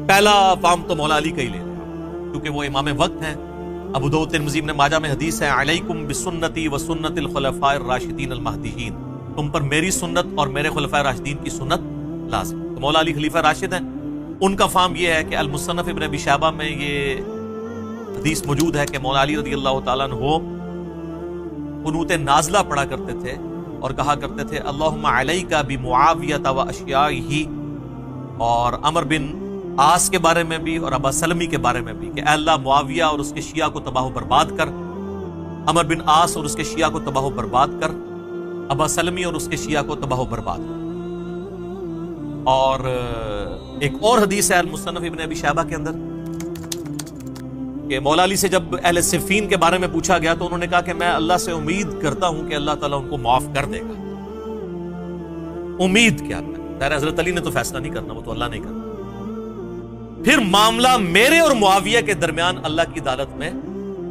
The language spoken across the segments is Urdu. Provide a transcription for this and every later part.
پہلا فام تو مولا علی کا ہی لے لیں کیونکہ وہ امام وقت ہیں. ابو داؤد ترمذی ابن ماجہ میں حدیث ہے علیکم بسنتی و سنت الخلفاء الراشدین المہدیین، تم پر میری سنت اور میرے خلفاء راشدین کی سنت لازم. تو مولا علی خلیفہ راشد ہیں. ان کا فام یہ ہے کہ المصنف ابن ابی شیبہ میں یہ حدیث موجود ہے کہ مولا علی رضی اللہ تعالیٰ عنہ قنوت نازلہ پڑھا کرتے تھے اور کہا کرتے تھے اللہم علیک بمعاویہ و اشیائہ، اور عمر بن عاص کے بارے میں بھی اور ابا سلمی کے بارے میں بھی کہ اے اللہ معاویہ اور اس کے شیعہ کو تباہ و برباد کر، عمر بن عاص اور اس کے شیعہ کو تباہ و برباد کر، ابا سلمی اور اس کے شیعہ کو تباہ و برباد کر. اور ایک اور حدیث ہے المصنف ابن ابی شیبہ کے اندر کہ مولا علی سے جب اہل صفین کے بارے میں پوچھا گیا تو انہوں نے کہا کہ میں اللہ سے امید کرتا ہوں کہ اللہ تعالیٰ ان کو معاف کر دے گا. امید کیا ہے؟ حضرت علی نے تو فیصلہ نہیں کرنا، وہ تو اللہ نہیں کرنا. پھر معاملہ میرے اور معاویہ کے درمیان اللہ کی عدالت میں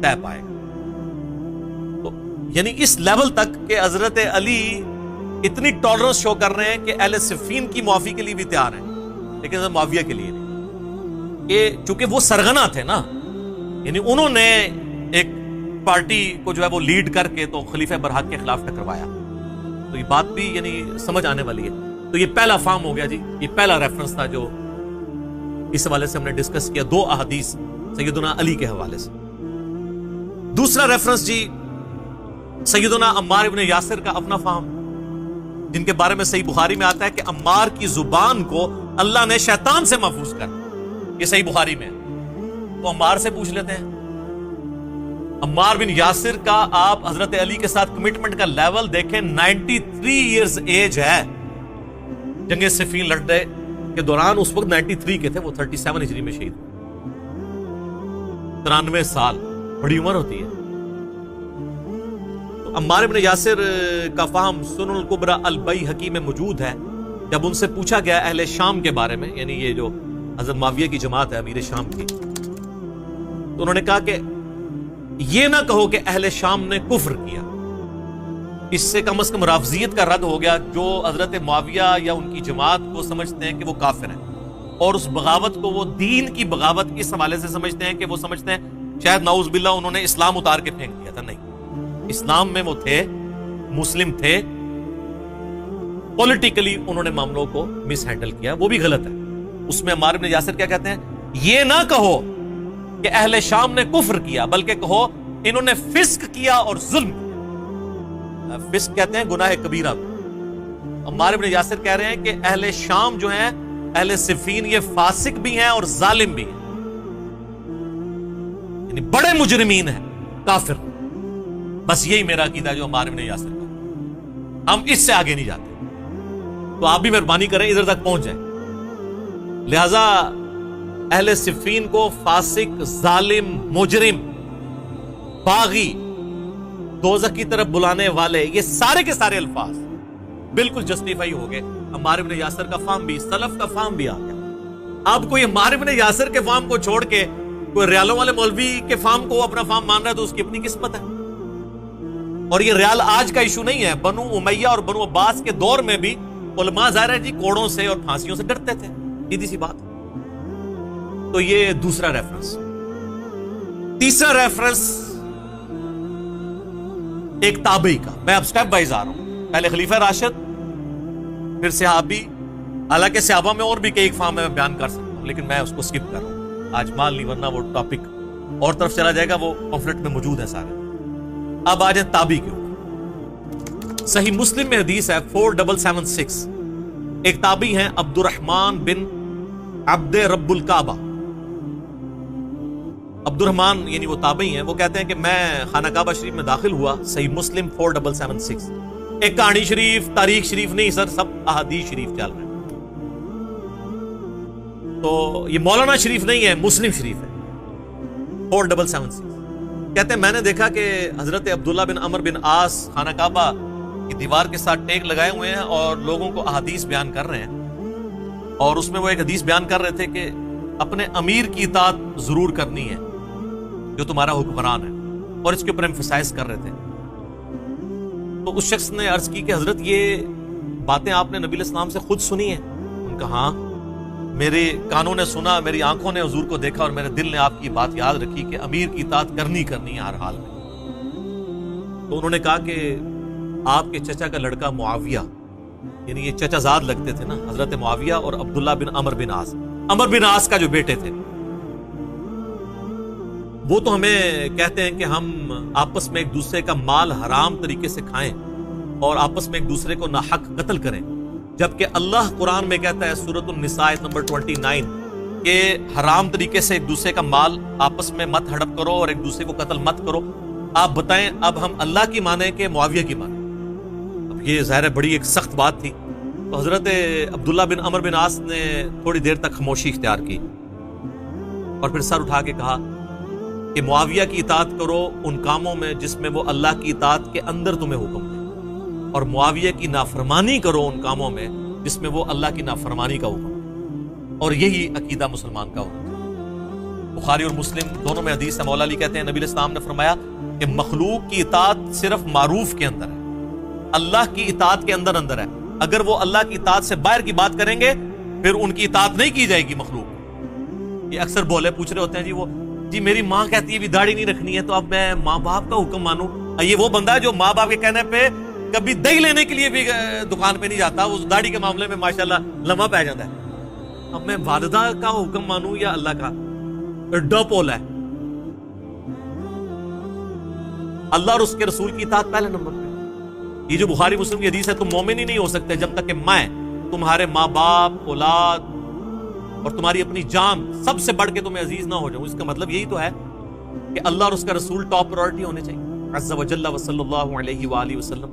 طے پائے گا. تو یعنی اس لیول تک کہ حضرت علی اتنی ٹالرنس شو کر رہے ہیں کہ اہل صفین کی معافی کے لیے بھی تیار ہیں لیکن حضرت معاویہ کے لیے نہیں. کہ چونکہ وہ سرغنہ تھے نا، یعنی انہوں نے ایک پارٹی کو جو ہے وہ لیڈ کر کے تو خلیفہ برحق کے خلاف ٹکروایا. تو یہ بات بھی یعنی سمجھ آنے والی ہے. تو یہ پہلا فارم ہو گیا جی، یہ پہلا ریفرنس تھا جو اس حوالے سے ہم نے ڈسکس کیا، دو احادیث سیدنا علی کے حوالے سے. دوسرا ریفرنس جی سیدنا عمار ابن یاسر کا اپنا فارم، جن کے بارے میں صحیح بخاری میں آتا ہے کہ عمار کی زبان کو اللہ نے شیطان سے محفوظ کر، یہ صحیح بخاری میں. تو عمار سے پوچھ لیتے ہیں. عمار بن یاسر کا آپ حضرت علی کے ساتھ کمٹمنٹ کا لیول دیکھیں، 93 ایئرز ایج ہے. جنگ صفین لڑنے کے دوران اس وقت 93 کے تھے، وہ 37 ہجری میں شہید ہوئے. 93 سال بڑی عمر ہوتی ہے. تو عمار بن یاسر کا فہم سنن الکبری البیہقی میں موجود ہے. جب ان سے پوچھا گیا اہل شام کے بارے میں، یعنی یہ جو حضرت معاویہ کی جماعت ہے امیر شام کی، تو انہوں نے کہا کہ یہ نہ کہو کہ اہل شام نے کفر کیا، اس سے کم از کم رافضیت کا رد ہو گیا جو حضرت معاویہ یا ان کی جماعت کو سمجھتے ہیں کہ وہ کافر ہیں، اور اس بغاوت کو وہ دین کی بغاوت اس حوالے سے سمجھتے ہیں کہ وہ سمجھتے ہیں شاید نعوذ باللہ انہوں نے اسلام اتار کے پھینک دیا تھا. نہیں، اسلام میں وہ تھے، مسلم تھے، پولیٹیکلی انہوں نے معاملوں کو مس ہینڈل کیا، وہ بھی غلط ہے. اس میں عمار بن یاسر کیا کہتے ہیں، یہ نہ کہو کہ اہل شام نے کفر کیا، بلکہ کہو انہوں نے فسق کیا اور ظلم کیا. فسق کہتے ہیں گناہ کبیرہ کو. عمار بن یاسر کہہ رہے ہیں کہ اہل شام جو ہیں، اہل صفین، یہ فاسق بھی ہیں اور ظالم بھی ہیں، یعنی بڑے مجرمین ہیں، کافر. بس یہی میرا عقیدہ ہے جو عمار بن یاسر کا. ہم اس سے آگے نہیں جاتے. تو آپ بھی مہربانی کریں ادھر تک پہنچ جائیں. لہذا اہل صفین کو فاسق، ظالم، مجرم، باغی، دوزخ کی طرف بلانے والے، یہ سارے کے سارے الفاظ بالکل جسٹیفائی ہو گئے. عمار بن یاسر کا فہم بھی، سلف کا فہم بھی آ گیا. اب کوئی عمار بن یاسر کے فہم کو چھوڑ کے کوئی ریالوں والے مولوی کے فہم کو اپنا فہم مان رہا ہے تو اس کی اپنی قسمت ہے. اور یہ ریال آج کا ایشو نہیں ہے. بنو امیہ اور بنو عباس کے دور میں بھی علماء ظاہر ہے جی کوڑوں سے اور پھانسیوں سے ڈرتے تھے، سیدھی سی بات. تو یہ دوسرا ریفرنس. تیسرا ریفرنس ایک تابعی کا. میں اب سٹیپ وائز آ رہا ہوں. پہلے خلیفہ راشد، پھر صحابی. حالانکہ صحابہ میں اور بھی کئی فارم میں بیان کر سکتا ہوں لیکن میں اس کو سکپ کر رہا ہوں آج مال نہیں، ورنہ وہ ٹاپک اور طرف چلا جائے گا. وہ پمفلٹ میں موجود ہے سارے. اب آ جائیں تابعی کے اوپر. صحیح مسلم میں حدیث ہے 4776. ایک تابعی ہیں عبد الرحمن بن عبد رب الکعبہ. عبد الرحمن یعنی وہ تابعی ہیں. وہ کہتے ہیں کہ میں خانہ کعبہ شریف میں داخل ہوا. صحیح مسلم 4776. ایک کہانی شریف، تاریخ شریف نہیں سر، سب احادیث شریف چل رہے ہیں. تو یہ مولانا شریف نہیں ہے، مسلم شریف ہے. 4776 کہتے ہیں میں نے دیکھا کہ حضرت عبداللہ بن عمر بن عاص خانہ کعبہ کی دیوار کے ساتھ ٹیک لگائے ہوئے ہیں اور لوگوں کو احادیث بیان کر رہے ہیں. اور اس میں وہ ایک حدیث بیان کر رہے تھے کہ اپنے امیر کی اطاعت ضرور کرنی ہے جو تمہارا حکمران ہے، اور اس کے اوپر ایمفسائز کر رہے تھے. تو اس شخص نے عرض کی کہ حضرت یہ باتیں آپ نے نبی علیہ السلام سے خود سنی ہیں؟ ان کا ہاں. میرے کانوں نے سنا، میری آنکھوں نے حضور کو دیکھا اور میرے دل نے آپ کی بات یاد رکھی کہ امیر کی اطاعت کرنی ہے ہر حال میں۔ تو انہوں نے کہا کہ آپ کے چچا کا لڑکا معاویہ، یعنی یہ چچا زاد لگتے تھے نا، حضرت معاویہ اور عبداللہ بن عمر بن عاص کا جو بیٹے تھے، وہ تو ہمیں کہتے ہیں کہ ہم آپس میں ایک دوسرے کا مال حرام طریقے سے کھائیں اور آپس میں ایک دوسرے کو ناحق قتل کریں، جبکہ اللہ قرآن میں کہتا ہے سورۃ النساء نمبر 29 کہ حرام طریقے سے ایک دوسرے کا مال آپس میں مت ہڑپ کرو اور ایک دوسرے کو قتل مت کرو۔ آپ بتائیں اب ہم اللہ کی مانیں کہ معاویہ کی مانیں؟ اب یہ ظاہر بڑی ایک سخت بات تھی، تو حضرت عبداللہ بن عمر بن عاص نے تھوڑی دیر تک خاموشی اختیار کی اور پھر سر اٹھا کے کہا کہ معاویہ کی اطاعت کرو ان کاموں میں جس میں وہ اللہ کی اطاعت کے اندر تمہیں حکم دے، اور معاویہ کی نافرمانی کرو ان کاموں میں جس میں وہ اللہ کی نافرمانی کا حکم دے، اور یہی عقیدہ مسلمان کا ہونا چاہیے۔ بخاری اور مسلم دونوں میں حدیث ہے، مولا علی کہتے ہیں نبی علیہ السلام نے فرمایا کہ مخلوق کی اطاعت صرف معروف کے اندر ہے، اللہ کی اطاعت کے اندر ہے۔ اگر وہ اللہ کی اطاعت سے باہر کی بات کریں گے پھر ان کی اطاعت نہیں کی جائے گی مخلوق۔ یہ اکثر بولے پوچھ رہے ہوتے ہیں جی میری ماں کہتی ہے بھی داڑھی نہیں رکھنی ہے تو اب میں ماں باپ کا حکم مانوں۔ یہ وہ بندہ ہے جو ماں باپ کے کہنے پہ کبھی دہی لینے کے لیے بھی دکان پہ نہیں جاتا، اس داڑھی کے معاملے میں ماشاءاللہ لمحہ پہ جاتا ہے۔ اب میں والدہ کا حکم مانوں یا اللہ کا؟ ڈوپول ہے۔ اللہ اور اس کے رسول کی اطاعت پہلے نمبر پہ۔ یہ جو بخاری مسلم کی حدیث ہے تم مومن ہی نہیں ہو سکتے جب تک کہ میں تمہارے ماں باپ، اولاد اور تمہاری اپنی جان سب سے بڑھ کے تمہیں عزیز نہ ہو جاؤں۔ اس کا مطلب یہی تو ہے کہ اللہ اور اس کا رسول ٹاپ پرائورٹی ہونے چاہیے، عز و جل و صلی اللہ علیہ وآلہ وسلم۔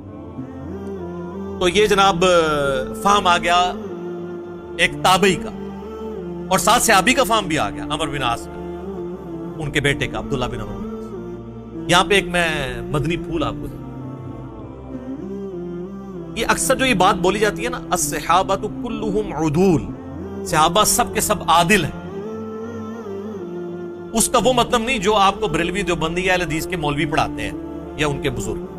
تو یہ جناب فہم آ گیا ایک تابعی کا، اور ساتھ صحابی کا فہم بھی آ گیا، عمر بن عاص کا، ان کے بیٹے کا عبداللہ بن عمر بن عاص۔ یہاں پہ ایک میں مدنی پھول آپ کو دوں۔ یہ اکثر جو یہ بات بولی جاتی ہے نا، الصحابۃ کلھم عدول، صحابہ سب کے سب عادل ہیں، اس کا وہ مطلب نہیں جو آپ کو بریلوی دیوبندی یا اہل حدیث کے مولوی پڑھاتے ہیں یا ان کے بزرگ۔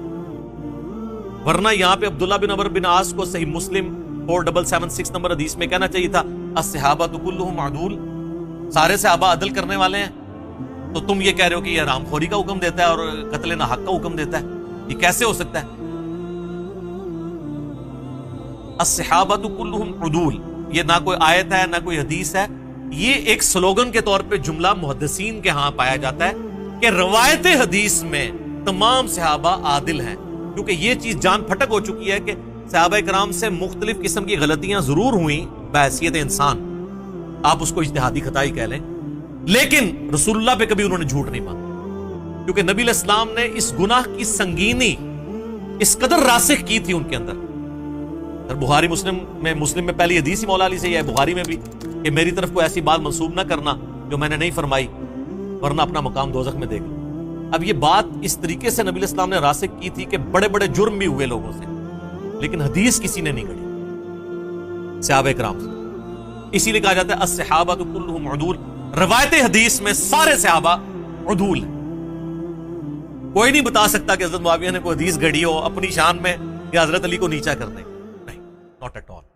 ورنہ یہاں پہ عبداللہ بن عمر بن عاص کو صحیح مسلم 4776 نمبر حدیث میں کہنا چاہیے تھا الصحابۃ کلھم عدول، سارے صحابہ عدل کرنے والے ہیں۔ تو تم یہ کہہ رہے ہو کہ یہ حرام خوری کا حکم دیتا ہے اور قتل ناحق کا حکم دیتا ہے، یہ کیسے ہو سکتا ہے؟ الصحابۃ کلھم عدول، یہ نہ کوئی آیت ہے نہ کوئی حدیث ہے، یہ ایک سلوگن کے طور پہ جملہ محدثین کے ہاں پایا جاتا ہے کہ روایت حدیث میں تمام صحابہ عادل ہیں، کیونکہ یہ چیز جان پھٹک ہو چکی ہے کہ صحابہ کرام سے مختلف قسم کی غلطیاں ضرور ہوئیں بحیثیت انسان، آپ اس کو اجتہادی خطا ہی کہہ لیں، لیکن رسول اللہ پہ کبھی انہوں نے جھوٹ نہیں مانگا، کیونکہ نبی علیہ السلام نے اس گناہ کی سنگینی اس قدر راسخ کی تھی ان کے اندر۔ بخاری مسلم میں پہلی حدیث ہی مولا علی سے یہ ہے، بخاری میں بھی، کہ میری طرف کوئی ایسی بات منسوب نہ کرنا جو میں نے نہیں فرمائی ورنہ اپنا مقام دوزخ میں دیکھ لوں۔ اب یہ بات اس طریقے سے نبی علیہ السلام نے راسخ کی تھی کہ بڑے بڑے جرم بھی ہوئے لوگوں سے، لیکن حدیث کسی نے نہیں گھڑی صحابہ کرام سے۔ اسی لیے کہا جاتا ہے الصحابۃ کلھم عدول، روایت حدیث میں سارے صحابہ عدول ہیں۔ کوئی نہیں بتا سکتا کہ حضرت معاویہ نے کوئی حدیث گھڑی ہو اپنی شان میں یا حضرت علی کو نیچا کرنے، نہیں، not at all۔